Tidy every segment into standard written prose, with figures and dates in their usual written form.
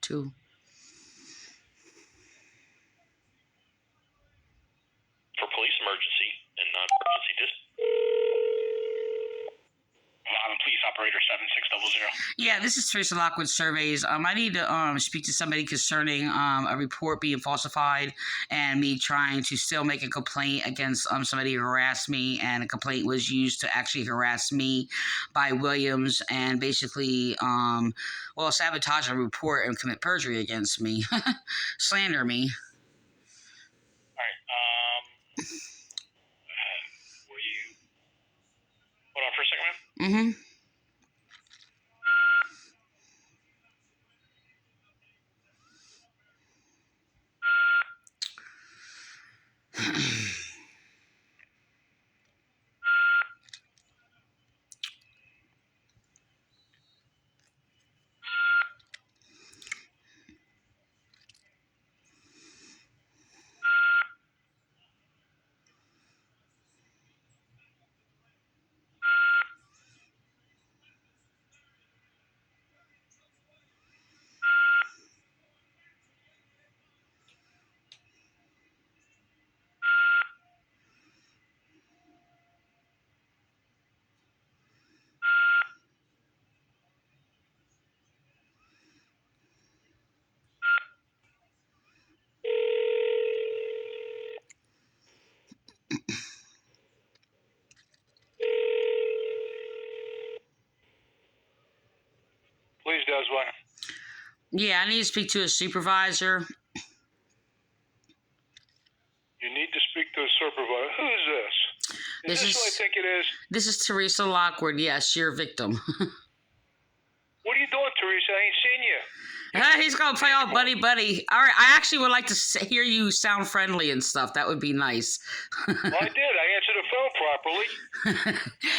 to. For police emergency and non-emergency Vineland Police Operator 7600. Yeah, this is Teresa Lockwood Surveys. I need to speak to somebody concerning a report being falsified and me trying to still make a complaint against somebody who harassed me, and a complaint was used to actually harass me by Williams and basically, sabotage a report and commit perjury against me, slander me. All right. Were you? Hold on for a second, ma'am. Mm-hmm. Please does what? Yeah, I need to speak to a supervisor. You need to speak to a supervisor. Who is this? Is this who I think it is? This is Teresa Lockwood. Yes, your victim. What are you doing, Teresa? I ain't seen you. He's going to play all buddy. All right, I actually would like to hear you sound friendly and stuff. That would be nice. Well, I did. I answered the phone properly.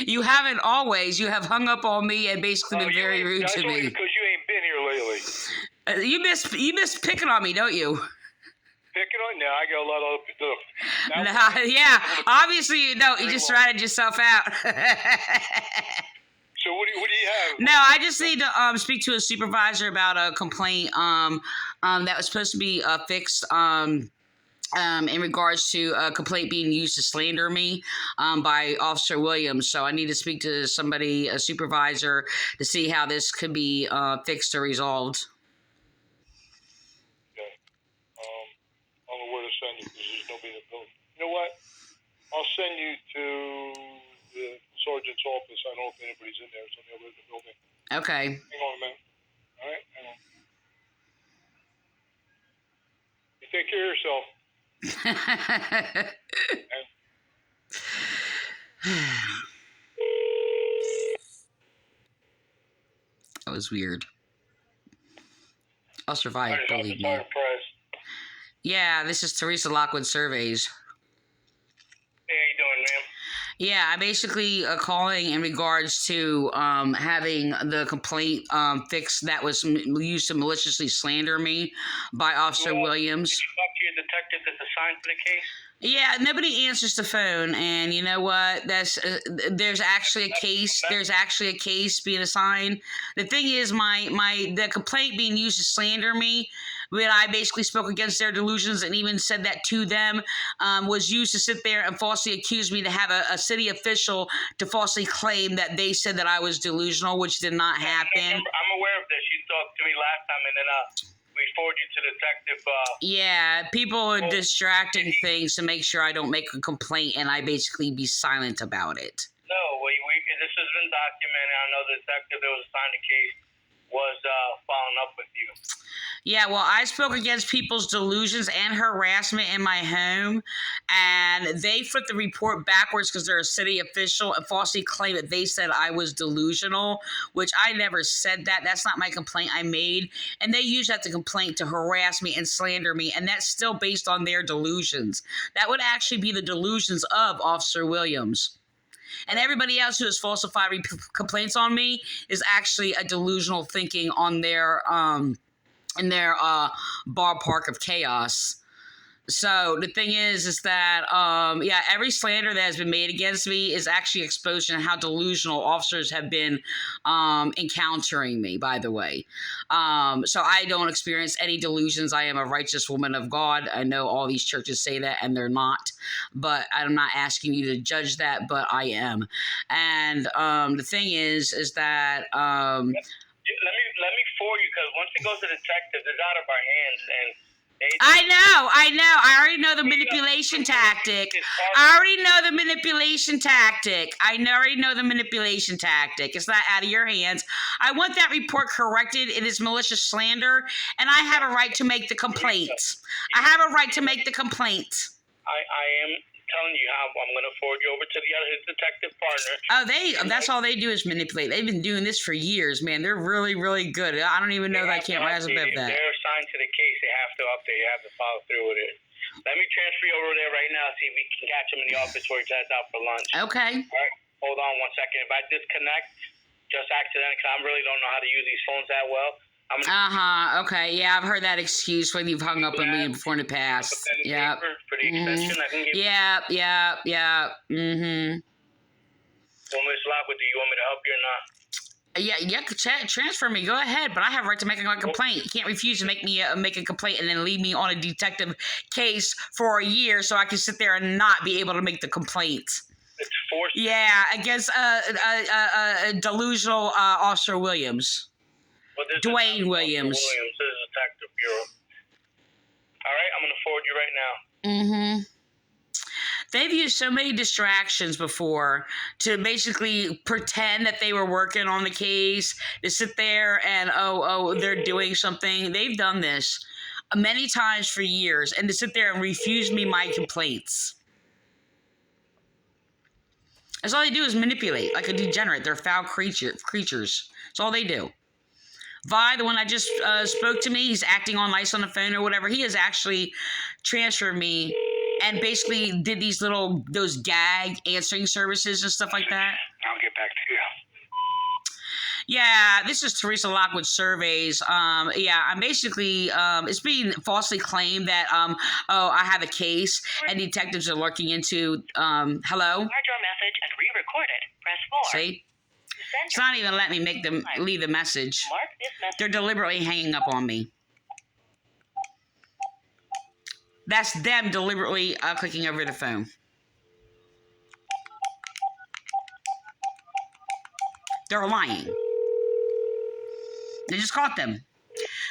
You haven't always. You have hung up on me and basically been very rude to me. That's because you ain't been here lately. You miss picking on me, don't you? Picking on? No, I got a lot of other stuff. Yeah, obviously you don't. You just ratted yourself out. So what do you have? No, I just need to speak to a supervisor about a complaint that was supposed to be fixed in regards to a complaint being used to slander me by Officer Williams. So I need to speak to somebody, a supervisor, to see how this could be fixed or resolved. Okay. I don't know where to send you because there's nobody in the building. You know what? I'll send you to the sergeant's office. I don't know if anybody's in there. It's on the other end of the building. Okay. Hang on a minute. All right? Hang on. You take care of yourself. That was weird. I'll survive, Right, believe me. Officer Perez. Yeah, this is Teresa Lockwood Surveys. Hey, how you doing, ma'am? Yeah, I'm basically calling in regards to having the complaint fixed that was used to maliciously slander me by Officer Williams. Did you talk to your detective that's assigned for the case? Yeah, nobody answers the phone, and you know what? There's actually a case. There's actually a case being assigned. The thing is, the complaint being used to slander me, when I basically spoke against their delusions and even said that to them, was used to sit there and falsely accuse me to have a city official to falsely claim that they said that I was delusional, which did not happen. I'm aware of this. You talked to me last time, and then we forwarded you to detective. Yeah, people are distracting things to make sure I don't make a complaint, and I basically be silent about it. No, this has been documented. I know the detective that was assigned the case was following up with you. Yeah, well, I spoke against people's delusions and harassment in my home, and they flipped the report backwards because they're a city official and falsely claimed that they said I was delusional, which I never said that. That's not my complaint I made, and they used that to complaint to harass me and slander me, and that's still based on their delusions. That would actually be the delusions of Officer Williams. And everybody else who has falsified complaints on me is actually a delusional thinking on their in their ballpark of chaos. So the thing is that yeah, every slander that has been made against me is actually exposing how delusional officers have been encountering me. By the way, so I don't experience any delusions. I am a righteous woman of God. I know all these churches say that, and they're not. But I'm not asking you to judge that, but I am. And the thing is that let me forward you, because once it goes to detectives, it's out of our hands, and I know. I already know the manipulation tactic. I already know the manipulation tactic. It's not out of your hands. I want that report corrected. It is malicious slander, and I have a right to make the complaint. I have a right to make the complaint. I am telling you how I'm going to forward you over to the other detective partner. Oh, that's all they do is manipulate. They've been doing this for years, man. They're really, really good. I don't even know that I can't rise above that. If they're assigned to the case, they have to update. You have to follow through with it. Let me transfer you over there right now, see if we can catch him in the office where he's heads out for lunch. Okay. All right. Hold on 1 second. If I disconnect, just accidentally, because I really don't know how to use these phones that well. Okay. Yeah, I've heard that excuse when you've hung up on me before in the past. Yeah. For the extension, I can give Yeah. Mm-hmm. Well, Miss Lockwood, do you want me to help you or not? Yeah, transfer me. Go ahead, but I have a right to make a complaint. You can't refuse to make me make a complaint and then leave me on a detective case for a year so I can sit there and not be able to make the complaint. It's forced. Yeah, against delusional Officer Williams. Well, Dwayne Williams. This is Detective Bureau. All right, I'm going to forward you right now. Mm-hmm. They've used so many distractions before to basically pretend that they were working on the case, to sit there and, they're doing something. They've done this many times for years, and to sit there and refuse me my complaints. That's all they do is manipulate like a degenerate. They're foul creatures. That's all they do. Vi, the one that just spoke to me, he's acting all nice on the phone or whatever. He has actually transferred me and basically did those gag answering services and stuff like that. I'll get back to you. Yeah, this is Teresa Lockwood Surveys. I'm basically, it's being falsely claimed that, I have a case and detectives are looking into, hello? Record your message and re-record it. Press 4. See? It's not even letting me leave the message. Mark this message. They're deliberately hanging up on me. That's them deliberately clicking over the phone. They're lying. They just caught them.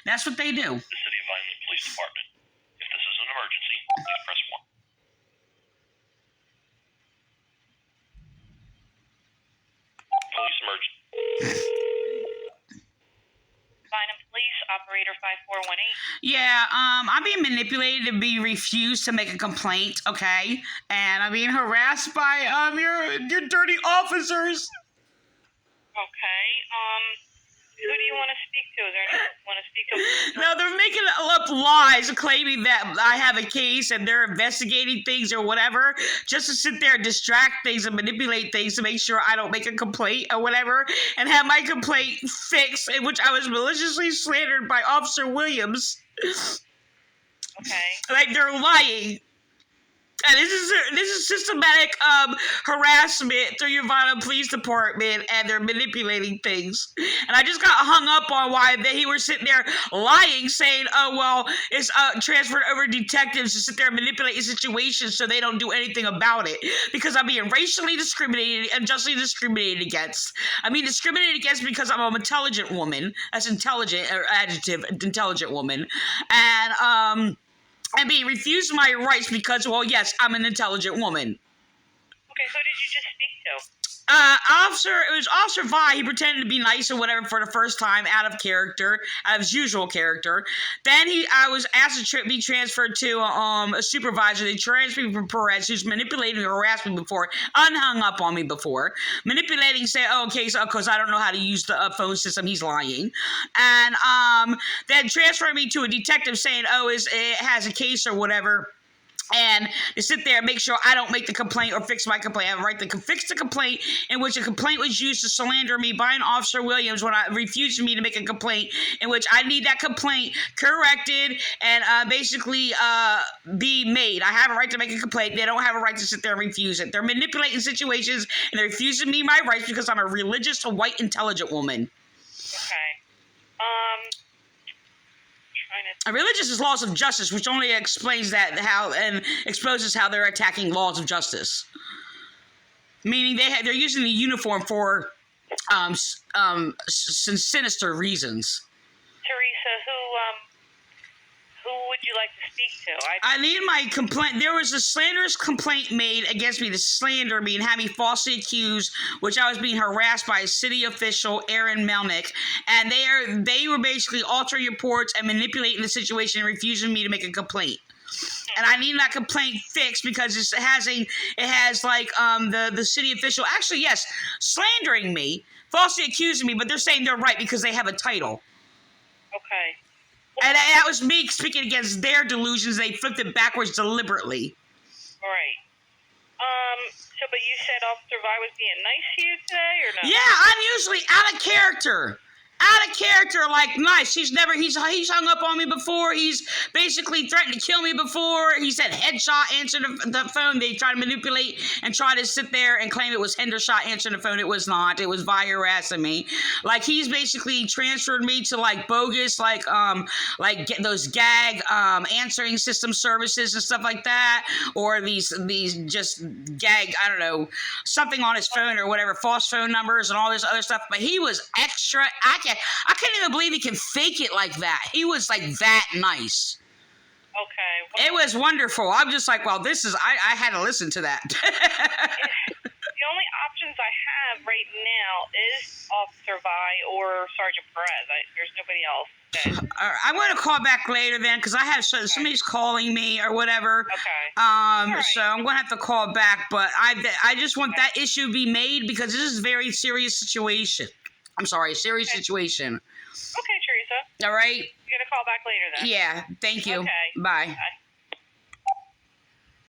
That's what they do. The City of Vineland Police Department. If this is an emergency, please press 1. Police emergency. Vineland Police, Operator 5418. Yeah, I'm being manipulated to be refused to make a complaint, okay? And I'm being harassed by your dirty officers. Okay, who do you want to speak to? Is there anyone you want to speak to? No, they're making up lies, claiming that I have a case and they're investigating things or whatever, just to sit there and distract things and manipulate things to make sure I don't make a complaint or whatever, and have my complaint fixed, in which I was maliciously slandered by Officer Williams. Okay. Like, they're lying. And this is systematic harassment through your Vineland Police Department, and they're manipulating things. And I just got hung up on why he were sitting there lying, saying, it's transferred over to detectives to sit there and manipulate situations so they don't do anything about it. Because I'm being racially discriminated and justly discriminated against. I mean, discriminated against because I'm an intelligent woman. That's intelligent, or adjective, intelligent woman. And being refused my rights because, yes, I'm an intelligent woman. Okay, who did you just speak to? It was Officer Vi. He pretended to be nice or whatever for the first time, out of character, out of his usual character. Then I was asked to be transferred to a supervisor. They transferred me from Perez, who's manipulated me, harassed me before, unhung up on me before, manipulating, saying, because I don't know how to use the phone system, he's lying. And then transferred me to a detective saying, it has a case or whatever. and to sit there and make sure I don't make the complaint or fix my complaint. I have a right to fix the complaint, in which a complaint was used to slander me by an Officer Williams when I refused me to make a complaint, in which I need that complaint corrected and basically be made. I have a right to make a complaint. They don't have a right to sit there and refuse it. They're manipulating situations, and they're refusing me my rights because I'm a religious, white, intelligent woman. Okay. A religious is laws of justice, which only explains that and exposes how they're attacking laws of justice. Meaning they're using the uniform for sinister reasons. Teresa, who would you like to speak to? I need my complaint. There was a slanderous complaint made against me to slander me and have me falsely accused, which I was being harassed by a city official, Aaron Melnick, and they were basically altering reports and manipulating the situation and refusing me to make a complaint. And I need that complaint fixed because it has the city official actually, yes, slandering me, falsely accusing me, but they're saying they're right because they have a title. Okay. And that was me speaking against their delusions. They flipped it backwards deliberately. All right. But you said Officer Vi was being nice to you today, or no? Yeah, I'm usually out of character. Out of character, like nice. He's hung up on me before. He's basically threatened to kill me before. He said headshot, answered the phone. They tried to manipulate and try to sit there and claim it was Hendershot answering the phone. It was not. It was Vi harassing me. Like he's basically transferred me to like bogus, get those gag answering system services and stuff like that, or these just gag, I don't know, something on his phone or whatever, false phone numbers and all this other stuff. But he was extra. I can't even believe he can fake it like that. He was like that nice. Okay. It was wonderful. I'm just like, well, I had to listen to that. The only options I have right now is Officer Vi or Sergeant Perez. There's nobody else. I'm going to call back later then because I have somebody's calling me or whatever. Okay. Right. So I'm going to have to call back, but I just want that issue to be made because this is a very serious situation. I'm sorry, serious situation. Okay, Teresa. All right. You're going to call back later then? Yeah, thank you. Okay. Bye. Bye.